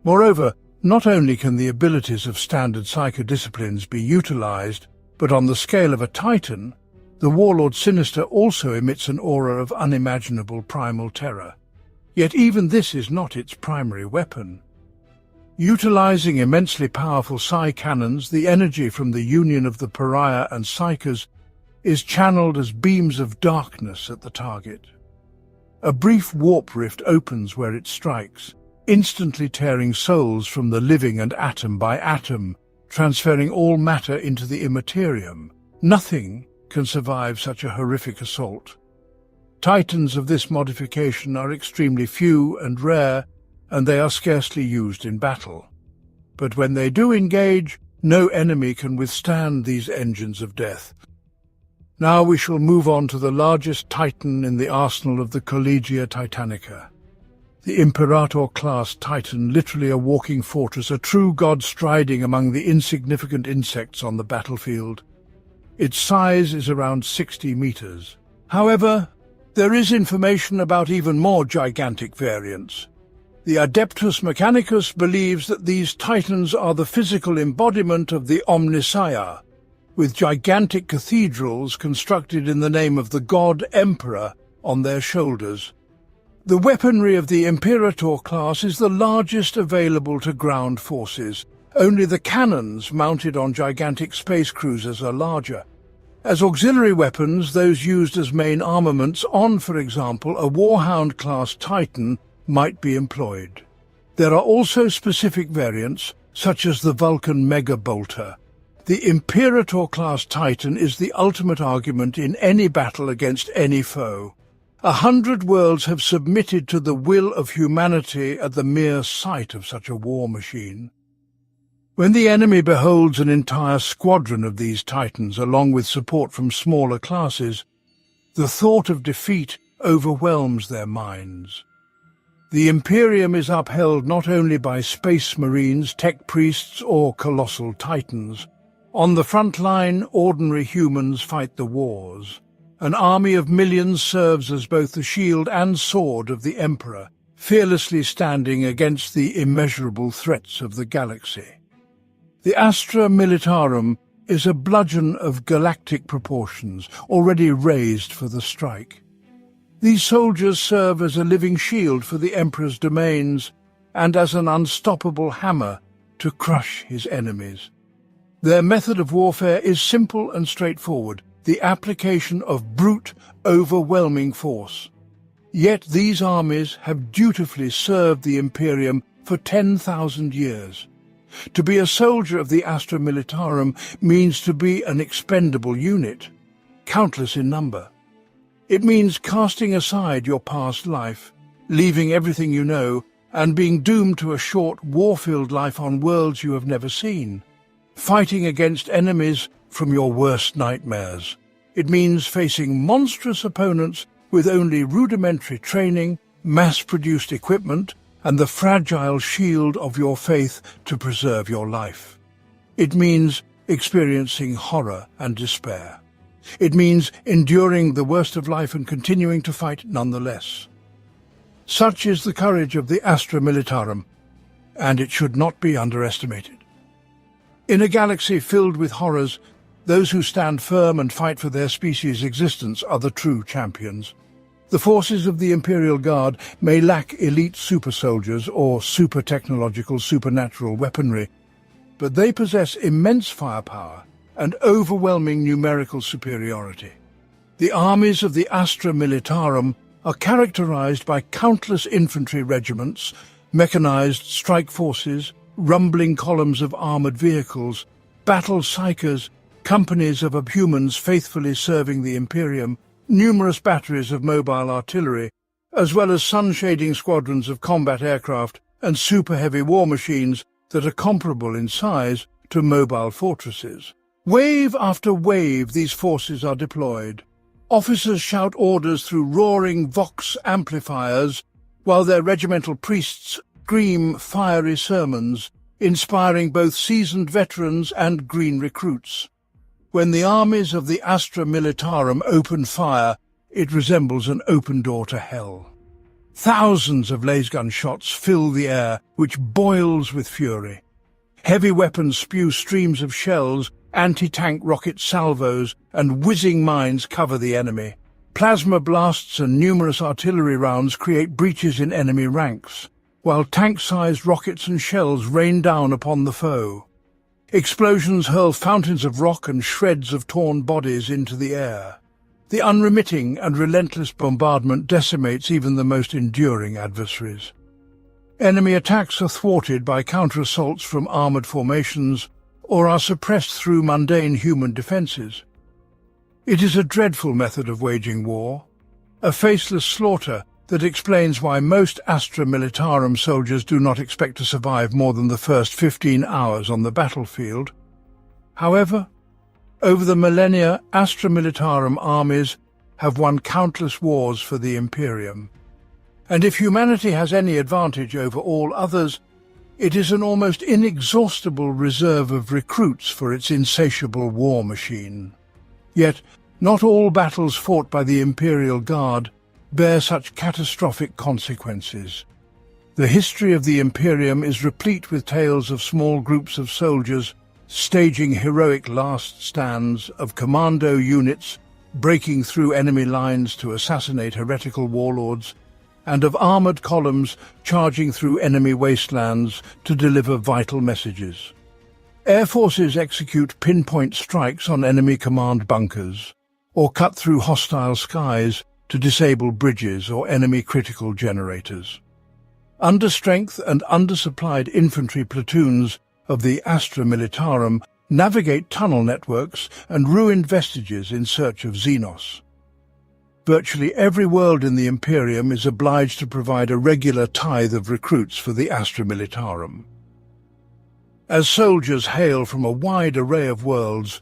Moreover, not only can the abilities of standard psychodisciplines be utilized, but on the scale of a Titan, the Warlord Sinister also emits an aura of unimaginable primal terror. Yet even this is not its primary weapon. Utilizing immensely powerful psi cannons, the energy from the union of the pariah and psychers is channeled as beams of darkness at the target. A brief warp rift opens where it strikes, instantly tearing souls from the living and atom by atom, transferring all matter into the immaterium. Nothing can survive such a horrific assault. Titans of this modification are extremely few and rare, and they are scarcely used in battle. But when they do engage, no enemy can withstand these engines of death. Now we shall move on to the largest Titan in the arsenal of the Collegia Titanica. The Imperator-class Titan, literally a walking fortress, a true god striding among the insignificant insects on the battlefield. Its size is around 60 meters. However, there is information about even more gigantic variants. The Adeptus Mechanicus believes that these Titans are the physical embodiment of the Omnissiah, with gigantic cathedrals constructed in the name of the god Emperor on their shoulders. The weaponry of the Imperator class is the largest available to ground forces. Only the cannons mounted on gigantic space cruisers are larger. As auxiliary weapons, those used as main armaments on, for example, a Warhound-class Titan might be employed. There are also specific variants, such as the Vulcan Mega Bolter. The Imperator-class Titan is the ultimate argument in any battle against any foe. 100 worlds have submitted to the will of humanity at the mere sight of such a war machine. When the enemy beholds an entire squadron of these Titans along with support from smaller classes, the thought of defeat overwhelms their minds. The Imperium is upheld not only by space marines, tech priests, or colossal Titans. On the front line, ordinary humans fight the wars. An army of millions serves as both the shield and sword of the Emperor, fearlessly standing against the immeasurable threats of the galaxy. The Astra Militarum is a bludgeon of galactic proportions, already raised for the strike. These soldiers serve as a living shield for the Emperor's domains and as an unstoppable hammer to crush his enemies. Their method of warfare is simple and straightforward, the application of brute, overwhelming force. Yet these armies have dutifully served the Imperium for 10,000 years. To be a soldier of the Astra Militarum means to be an expendable unit, countless in number. It means casting aside your past life, leaving everything you know, and being doomed to a short, war-filled life on worlds you have never seen. Fighting against enemies from your worst nightmares. It means facing monstrous opponents with only rudimentary training, mass-produced equipment, and the fragile shield of your faith to preserve your life. It means experiencing horror and despair. It means enduring the worst of life and continuing to fight nonetheless. Such is the courage of the Astra Militarum, and it should not be underestimated. In a galaxy filled with horrors, those who stand firm and fight for their species' existence are the true champions. The forces of the Imperial Guard may lack elite super soldiers or super-technological supernatural weaponry, but they possess immense firepower and overwhelming numerical superiority. The armies of the Astra Militarum are characterized by countless infantry regiments, mechanized strike forces, rumbling columns of armored vehicles, battle psychers, companies of abhumans faithfully serving the Imperium, numerous batteries of mobile artillery, as well as sun-shading squadrons of combat aircraft and super-heavy war machines that are comparable in size to mobile fortresses. Wave after wave these forces are deployed. Officers shout orders through roaring vox amplifiers, while their regimental priests scream fiery sermons, inspiring both seasoned veterans and green recruits. When the armies of the Astra Militarum open fire, it resembles an open door to hell. Thousands of lasgun shots fill the air, which boils with fury. Heavy weapons spew streams of shells, anti-tank rocket salvos, and whizzing mines cover the enemy. Plasma blasts and numerous artillery rounds create breaches in enemy ranks, while tank-sized rockets and shells rain down upon the foe. Explosions hurl fountains of rock and shreds of torn bodies into the air. The unremitting and relentless bombardment decimates even the most enduring adversaries. Enemy attacks are thwarted by counter-assaults from armored formations or are suppressed through mundane human defenses. It is a dreadful method of waging war, a faceless slaughter that explains why most Astra Militarum soldiers do not expect to survive more than the first 15 hours on the battlefield. However, over the millennia, Astra Militarum armies have won countless wars for the Imperium. And if humanity has any advantage over all others, it is an almost inexhaustible reserve of recruits for its insatiable war machine. Yet, not all battles fought by the Imperial Guard bear such catastrophic consequences. The history of the Imperium is replete with tales of small groups of soldiers staging heroic last stands, of commando units breaking through enemy lines to assassinate heretical warlords, and of armored columns charging through enemy wastelands to deliver vital messages. Air forces execute pinpoint strikes on enemy command bunkers, or cut through hostile skies to disable bridges or enemy critical generators. Understrength and undersupplied infantry platoons of the Astra Militarum navigate tunnel networks and ruined vestiges in search of Xenos. Virtually every world in the Imperium is obliged to provide a regular tithe of recruits for the Astra Militarum. As soldiers hail from a wide array of worlds,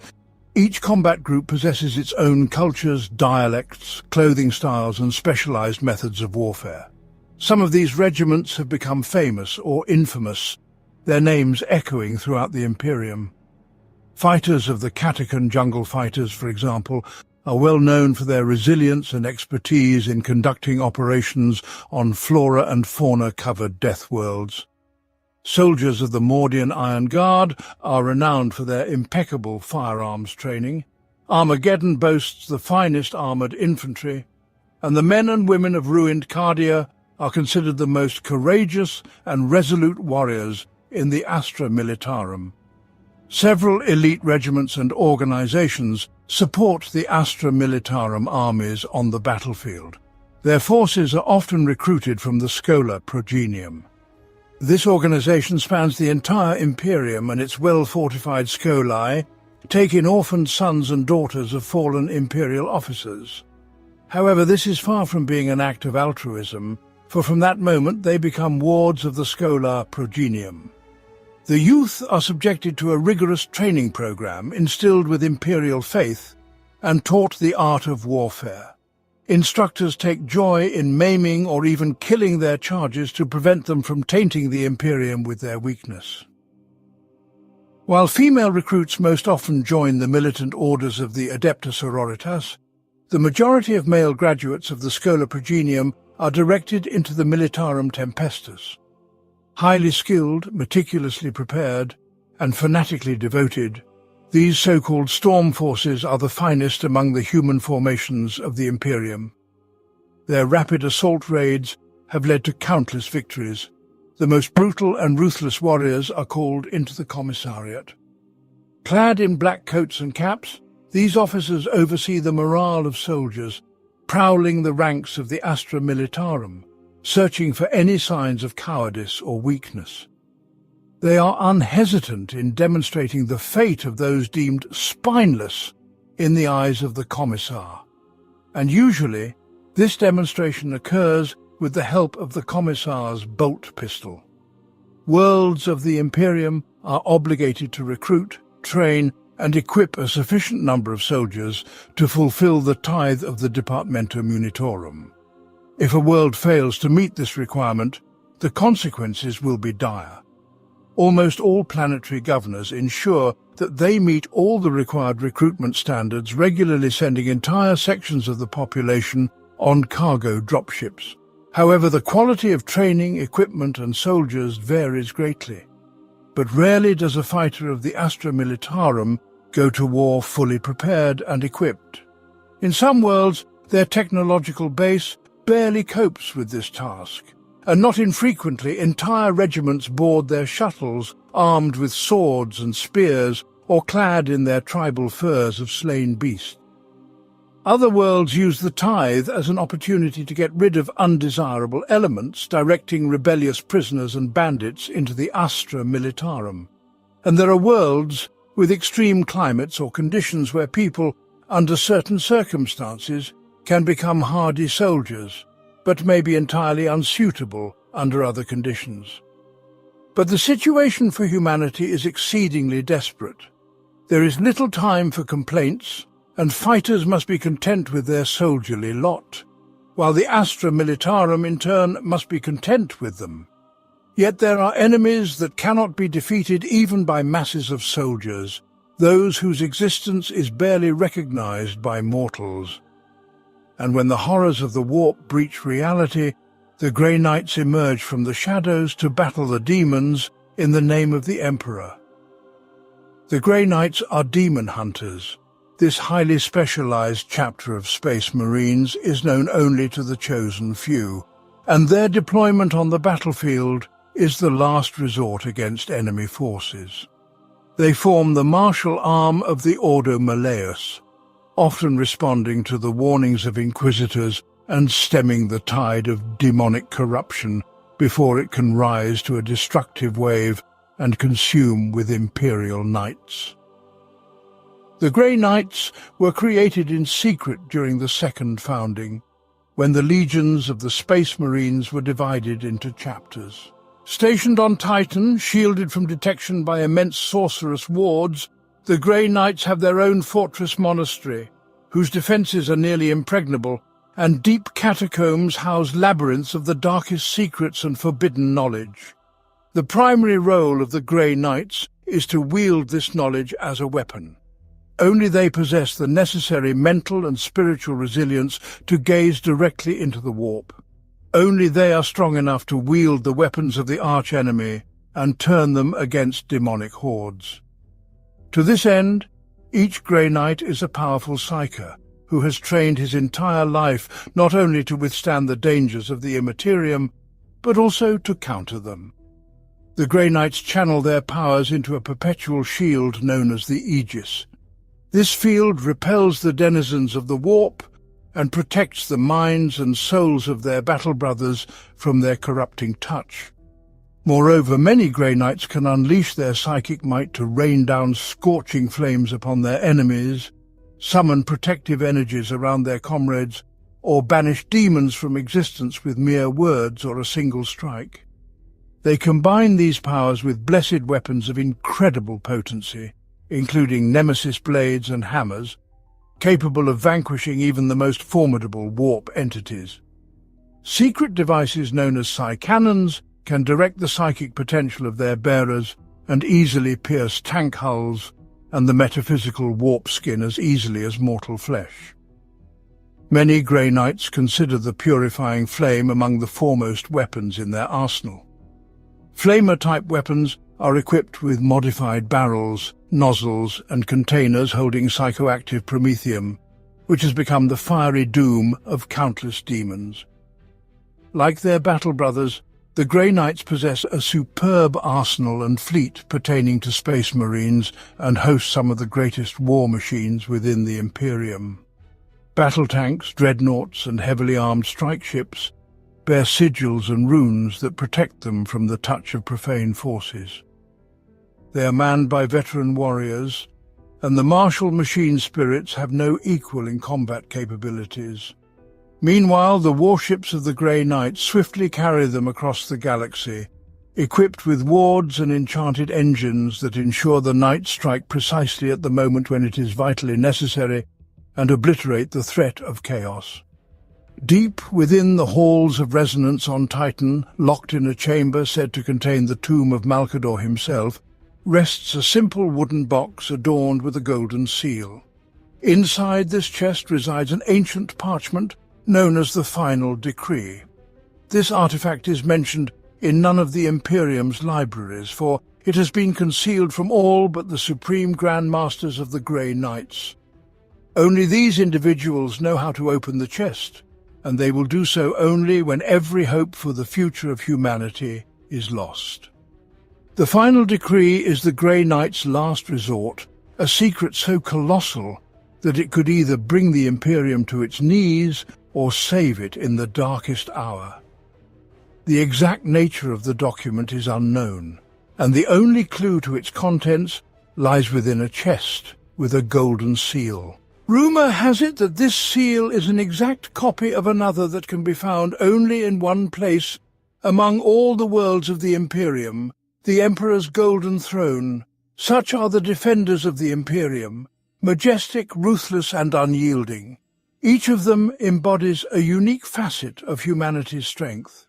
each combat group possesses its own cultures, dialects, clothing styles, and specialized methods of warfare. Some of these regiments have become famous or infamous, their names echoing throughout the Imperium. Fighters of the Catachan Jungle Fighters, for example, are well known for their resilience and expertise in conducting operations on flora and fauna-covered death worlds. Soldiers of the Mordian Iron Guard are renowned for their impeccable firearms training. Armageddon boasts the finest armoured infantry, and the men and women of ruined Cardia are considered the most courageous and resolute warriors in the Astra Militarum. Several elite regiments and organizations support the Astra Militarum armies on the battlefield. Their forces are often recruited from the Schola Progenium. This organization spans the entire Imperium, and its well-fortified scholae take in orphaned sons and daughters of fallen Imperial officers. However, this is far from being an act of altruism, for from that moment they become wards of the Schola Progenium. The youth are subjected to a rigorous training program instilled with imperial faith and taught the art of warfare. Instructors take joy in maiming or even killing their charges to prevent them from tainting the Imperium with their weakness. While female recruits most often join the militant orders of the Adepta Sororitas, the majority of male graduates of the Schola Progenium are directed into the Militarum Tempestus. Highly skilled, meticulously prepared, and fanatically devoted, these so-called storm forces are the finest among the human formations of the Imperium. Their rapid assault raids have led to countless victories. The most brutal and ruthless warriors are called into the commissariat. Clad in black coats and caps, these officers oversee the morale of soldiers, prowling the ranks of the Astra Militarum, searching for any signs of cowardice or weakness. They are unhesitant in demonstrating the fate of those deemed spineless in the eyes of the commissar, and usually this demonstration occurs with the help of the commissar's bolt pistol. Worlds of the Imperium are obligated to recruit, train, and equip a sufficient number of soldiers to fulfill the tithe of the Departmentum Unitorum. If a world fails to meet this requirement, the consequences will be dire. Almost all planetary governors ensure that they meet all the required recruitment standards, regularly sending entire sections of the population on cargo dropships. However, the quality of training, equipment, and soldiers varies greatly. But rarely does a fighter of the Astra Militarum go to war fully prepared and equipped. In some worlds, their technological base barely copes with this task, and not infrequently entire regiments board their shuttles armed with swords and spears or clad in their tribal furs of slain beasts. Other worlds use the tithe as an opportunity to get rid of undesirable elements, directing rebellious prisoners and bandits into the Astra Militarum. And there are worlds with extreme climates or conditions where people, under certain circumstances, can become hardy soldiers, but may be entirely unsuitable under other conditions. But the situation for humanity is exceedingly desperate. There is little time for complaints, and fighters must be content with their soldierly lot, while the Astra Militarum in turn must be content with them. Yet there are enemies that cannot be defeated even by masses of soldiers, those whose existence is barely recognized by mortals. And when the horrors of the warp breach reality, the Grey Knights emerge from the shadows to battle the demons in the name of the Emperor. The Grey Knights are demon hunters. This highly specialized chapter of Space Marines is known only to the chosen few, and their deployment on the battlefield is the last resort against enemy forces. They form the martial arm of the Ordo Malleus, often responding to the warnings of inquisitors and stemming the tide of demonic corruption before it can rise to a destructive wave and consume with Imperial Knights. The Grey Knights were created in secret during the Second Founding, when the legions of the Space Marines were divided into chapters. Stationed on Titan, shielded from detection by immense sorcerous wards, the Grey Knights have their own fortress monastery, whose defences are nearly impregnable, and deep catacombs house labyrinths of the darkest secrets and forbidden knowledge. The primary role of the Grey Knights is to wield this knowledge as a weapon. Only they possess the necessary mental and spiritual resilience to gaze directly into the warp. Only they are strong enough to wield the weapons of the archenemy and turn them against demonic hordes. To this end, each Grey Knight is a powerful psyker who has trained his entire life not only to withstand the dangers of the Immaterium, but also to counter them. The Grey Knights channel their powers into a perpetual shield known as the Aegis. This field repels the denizens of the warp and protects the minds and souls of their battle brothers from their corrupting touch. Moreover, many Grey Knights can unleash their psychic might to rain down scorching flames upon their enemies, summon protective energies around their comrades, or banish demons from existence with mere words or a single strike. They combine these powers with blessed weapons of incredible potency, including nemesis blades and hammers, capable of vanquishing even the most formidable warp entities. Secret devices known as psi-cannons can direct the psychic potential of their bearers and easily pierce tank hulls and the metaphysical warp skin as easily as mortal flesh. Many Grey Knights consider the purifying flame among the foremost weapons in their arsenal. Flamer-type weapons are equipped with modified barrels, nozzles, and containers holding psychoactive promethium, which has become the fiery doom of countless demons. Like their battle brothers, the Grey Knights possess a superb arsenal and fleet pertaining to space marines and host some of the greatest war machines within the Imperium. Battle tanks, dreadnoughts, and heavily armed strike ships bear sigils and runes that protect them from the touch of profane forces. They are manned by veteran warriors, and the martial machine spirits have no equal in combat capabilities. Meanwhile, the warships of the Grey Knights swiftly carry them across the galaxy, equipped with wards and enchanted engines that ensure the Knights strike precisely at the moment when it is vitally necessary and obliterate the threat of chaos. Deep within the halls of resonance on Titan, locked in a chamber said to contain the tomb of Malcador himself, rests a simple wooden box adorned with a golden seal. Inside this chest resides an ancient parchment known as the Final Decree. This artifact is mentioned in none of the Imperium's libraries, for it has been concealed from all but the Supreme Grand Masters of the Grey Knights. Only these individuals know how to open the chest, and they will do so only when every hope for the future of humanity is lost. The Final Decree is the Grey Knights' last resort, a secret so colossal that it could either bring the Imperium to its knees or save it in the darkest hour. The exact nature of the document is unknown, and the only clue to its contents lies within a chest with a golden seal. Rumor has it that this seal is an exact copy of another that can be found only in one place among all the worlds of the Imperium, the Emperor's golden throne. Such are the defenders of the Imperium, majestic, ruthless, and unyielding. Each of them embodies a unique facet of humanity's strength.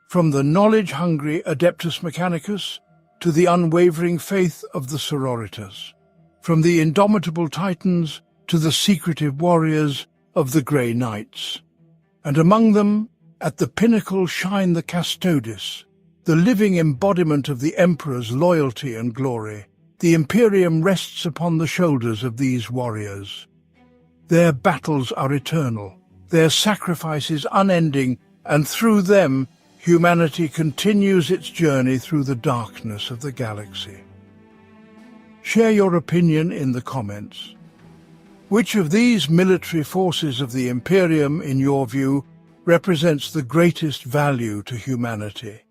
From the knowledge-hungry Adeptus Mechanicus to the unwavering faith of the Sororitas. From the indomitable Titans to the secretive warriors of the Grey Knights. And among them, at the pinnacle shine the Custodes, the living embodiment of the Emperor's loyalty and glory. The Imperium rests upon the shoulders of these warriors. Their battles are eternal, their sacrifices unending, and through them, humanity continues its journey through the darkness of the galaxy. Share your opinion in the comments. Which of these military forces of the Imperium, in your view, represents the greatest value to humanity?